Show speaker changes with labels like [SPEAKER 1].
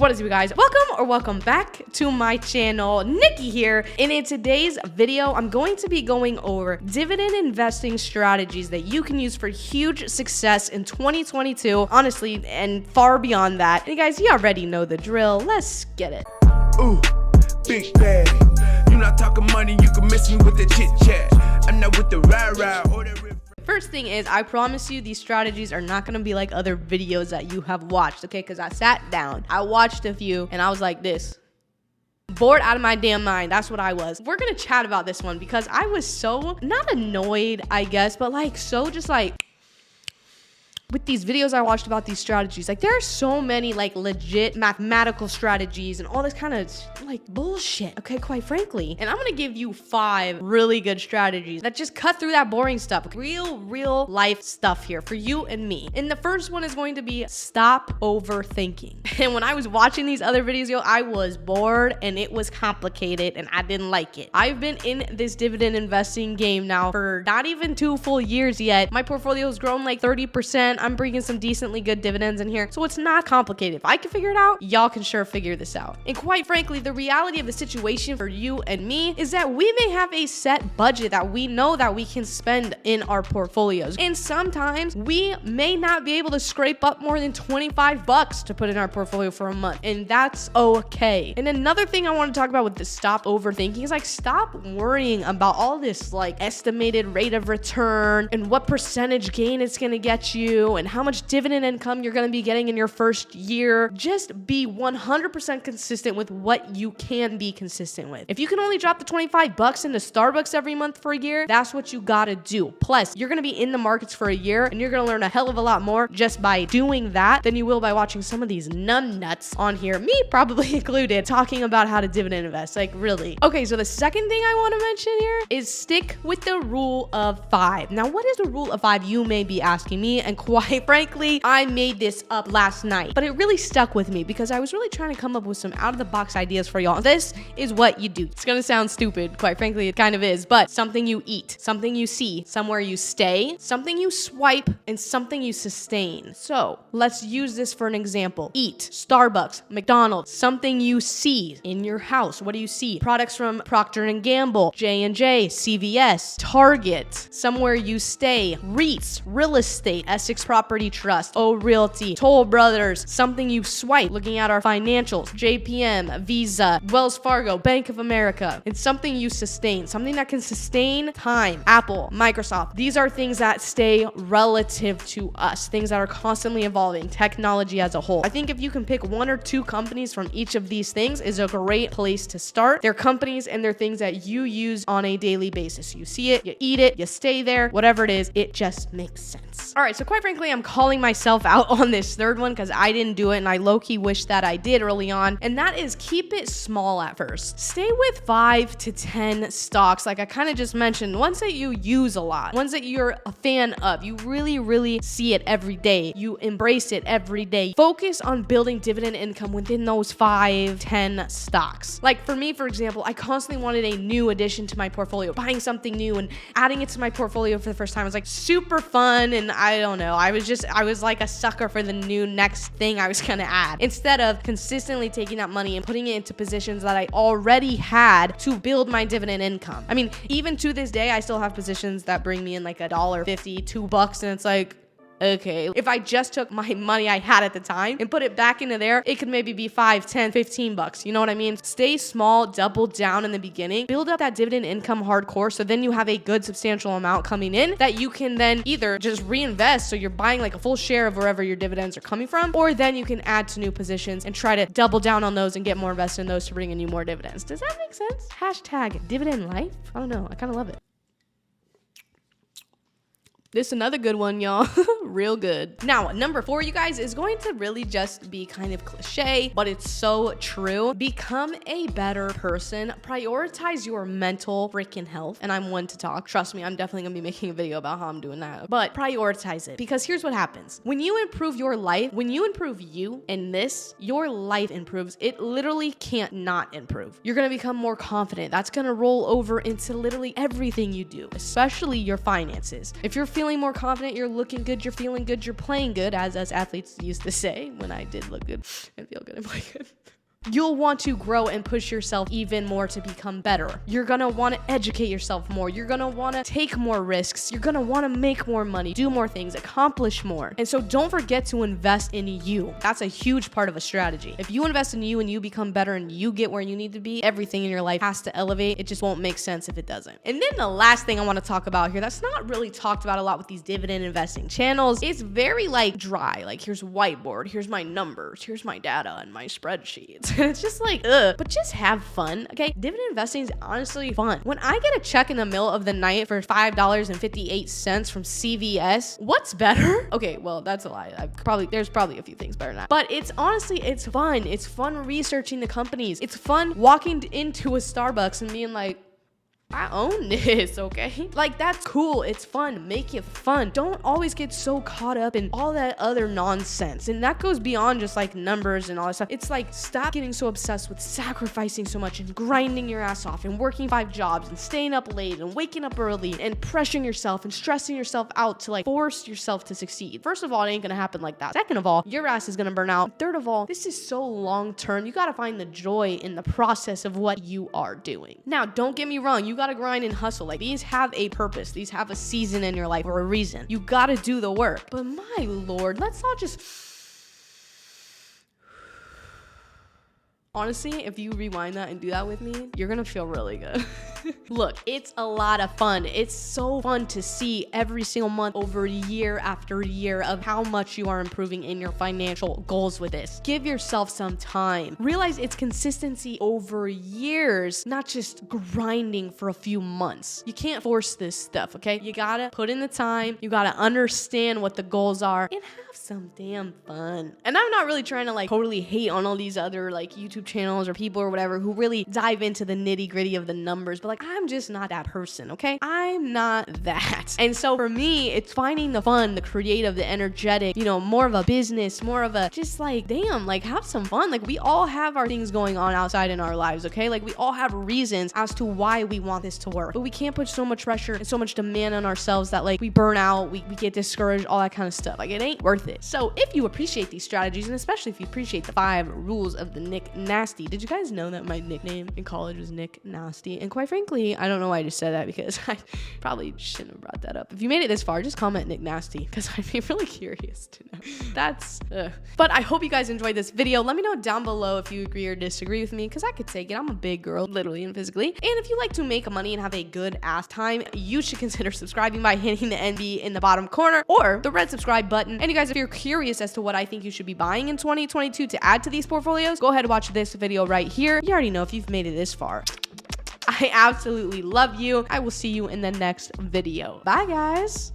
[SPEAKER 1] What is up, you guys? Welcome back to my channel. Nikki here, and in today's video I'm going to be going over dividend investing strategies that you can use for huge success in 2022, honestly, and far beyond that. And guys, you already know the drill. Let's get it.
[SPEAKER 2] Ooh, big bag. You not talking money, you can miss me with the chit chat. I'm not with the rah-rah or the
[SPEAKER 1] First thing is, I promise you these strategies are not going to be like other videos that you have watched, okay? Because I sat down, I watched a few, and I was like this. Bored out of my damn mind. That's what I was. We're going to chat about this one because I was so, not annoyed, I guess, but like so just like... with these videos I watched about these strategies, like there are so many like legit mathematical strategies and all this kind of like bullshit, okay, quite frankly. And I'm gonna give you 5 really good strategies that just cut through that boring stuff. Real life stuff here for you and me. And the first one is going to be stop overthinking. And when I was watching these other videos, I was bored and it was complicated and I didn't like it. I've been in this dividend investing game now for not even 2 full years yet. My portfolio has grown like 30%. I'm bringing some decently good dividends in here. So it's not complicated. If I can figure it out, y'all can sure figure this out. And quite frankly, the reality of the situation for you and me is that we may have a set budget that we know that we can spend in our portfolios. And sometimes we may not be able to scrape up more than 25 bucks to put in our portfolio for a month. And that's okay. And another thing I want to talk about with the stop overthinking is like stop worrying about all this like estimated rate of return and what percentage gain it's going to get you and how much dividend income you're going to be getting in your first year. Just be 100% consistent with what you can be consistent with. If you can only drop the 25 bucks into Starbucks every month for a year, that's what you got to do. Plus, you're going to be in the markets for a year and you're going to learn a hell of a lot more just by doing that than you will by watching some of these numbnuts on here, me probably included, talking about how to dividend invest. Like, really. Okay, so the second thing I want to mention here is stick with the rule of 5. Now, what is the rule of 5, you may be asking me, and quite frankly, I made this up last night, but it really stuck with me because I was really trying to come up with some out-of-the-box ideas for y'all. This is what you do. It's gonna sound stupid, quite frankly, it kind of is, but something you eat, something you see, somewhere you stay, something you swipe, and something you sustain. So let's use this for an example. Eat, Starbucks, McDonald's, something you see in your house. What do you see? Products from Procter & Gamble, J&J, CVS, Target, somewhere you stay, REITs, real estate, Essex Property Trust, O Realty, Toll Brothers, something you swipe, looking at our financials, JPM, Visa, Wells Fargo, Bank of America, and something you sustain, something that can sustain time, Apple, Microsoft. These are things that stay relative to us, things that are constantly evolving, technology as a whole. I think if you can pick 1 or 2 companies from each of these things is a great place to start. They're companies and they're things that you use on a daily basis. You see it, you eat it, you stay there, whatever it is, it just makes sense. All right, so quite frankly, I'm calling myself out on this third one because I didn't do it and I low-key wish that I did early on, and that is keep it small at first. Stay with 5 to 10 stocks, like I kind of just mentioned, ones that you use a lot, ones that you're a fan of, you really see it every day, you embrace it every day. Focus on building dividend income within those 5-10 stocks. Like for me, for example, I constantly wanted a new addition to my portfolio, buying something new and adding it to my portfolio for the first time. It was like super fun, and I don't know, I was like a sucker for the new next thing I was gonna add, instead of consistently taking that money and putting it into positions that I already had to build my dividend income. I mean, even to this day, I still have positions that bring me in like $1.50, $2, and it's like, okay, if I just took my money I had at the time and put it back into there, it could maybe be 5, 10, 15 bucks. You know what I mean? Stay small, double down in the beginning, build up that dividend income hardcore, so then you have a good substantial amount coming in that you can then either just reinvest, so you're buying like a full share of wherever your dividends are coming from, or then you can add to new positions and try to double down on those and get more invested in those to bring in you more dividends. Does that make sense? Hashtag dividend life? I don't know. I kind of love it. This is another good one, y'all. Real good. Now, number 4, you guys, is going to really just be kind of cliche, but it's so true. Become a better person. Prioritize your mental freaking health. And I'm one to talk. Trust me, I'm definitely gonna be making a video about how I'm doing that. But prioritize it, because here's what happens. When you improve your life, when you improve you in this, your life improves. It literally can't not improve. You're gonna become more confident. That's gonna roll over into literally everything you do, especially your finances. If you're feeling feeling more confident, you're looking good, you're feeling good, you're playing good, as us athletes used to say when I did look good and feel good and play good. You'll want to grow and push yourself even more to become better. You're gonna want to educate yourself more. You're gonna want to take more risks. You're gonna want to make more money, do more things, accomplish more. And so don't forget to invest in you. That's a huge part of a strategy. If you invest in you and you become better and you get where you need to be, everything in your life has to elevate. It just won't make sense if it doesn't. And then the last thing I want to talk about here that's not really talked about a lot with these dividend investing channels, it's very like dry. Like here's whiteboard, here's my numbers, here's my data and my spreadsheets. And it's just like, but just have fun, okay? Dividend investing is honestly fun. When I get a check in the middle of the night for $5.58 from CVS, what's better? Okay, well, that's a lie. There's probably a few things better than that. But it's honestly, it's fun. It's fun researching the companies. It's fun walking into a Starbucks and being like, I own this, okay? Like, that's cool. It's fun. Make it fun. Don't always get so caught up in all that other nonsense. And that goes beyond just like numbers and all that stuff. It's like, stop getting so obsessed with sacrificing so much and grinding your ass off and working 5 jobs and staying up late and waking up early and pressuring yourself and stressing yourself out to like force yourself to succeed. First of all, it ain't gonna happen like that. Second of all, your ass is gonna burn out. Third of all, this is so long term. You gotta find the joy in the process of what you are doing. Now, don't get me wrong. You gotta grind and hustle. Like, these have a purpose. These have a season in your life or a reason. You gotta do the work. But my Lord, let's not just... Honestly, if you rewind that and do that with me, you're gonna feel really good. Look, it's a lot of fun. It's so fun to see every single month over year after year of how much you are improving in your financial goals with this. Give yourself some time. Realize it's consistency over years, not just grinding for a few months. You can't force this stuff, okay? You gotta put in the time. You gotta understand what the goals are and have some damn fun. And I'm not really trying to like totally hate on all these other like YouTube channels or people or whatever who really dive into the nitty-gritty of the numbers, but like, I'm just not that person, okay? I'm not that. And so for me, it's finding the fun, the creative, the energetic, you know, more of a business, more of a just like, damn, like have some fun. Like, we all have our things going on outside in our lives, okay? Like, we all have reasons as to why we want this to work, but we can't put so much pressure and so much demand on ourselves that like we burn out, we get discouraged, all that kind of stuff. Like, it ain't worth it. So if you appreciate these strategies, and especially if you appreciate the 5 rules of the Nick Nasty, did you guys know that my nickname in college was Nick Nasty? And quite frankly, I don't know why I just said that, because I probably shouldn't have brought that up. If you made it this far, just comment Nick Nasty, because I'd be really curious to know. But I hope you guys enjoyed this video. Let me know down below if you agree or disagree with me, because I could take it. I'm a big girl, literally and physically. And if you like to make money and have a good ass time, you should consider subscribing by hitting the NB in the bottom corner or the red subscribe button. And you guys, if you're curious as to what I think you should be buying in 2022 to add to these portfolios, go ahead and watch this video right here. You already know if you've made it this far. I absolutely love you. I will see you in the next video. Bye, guys.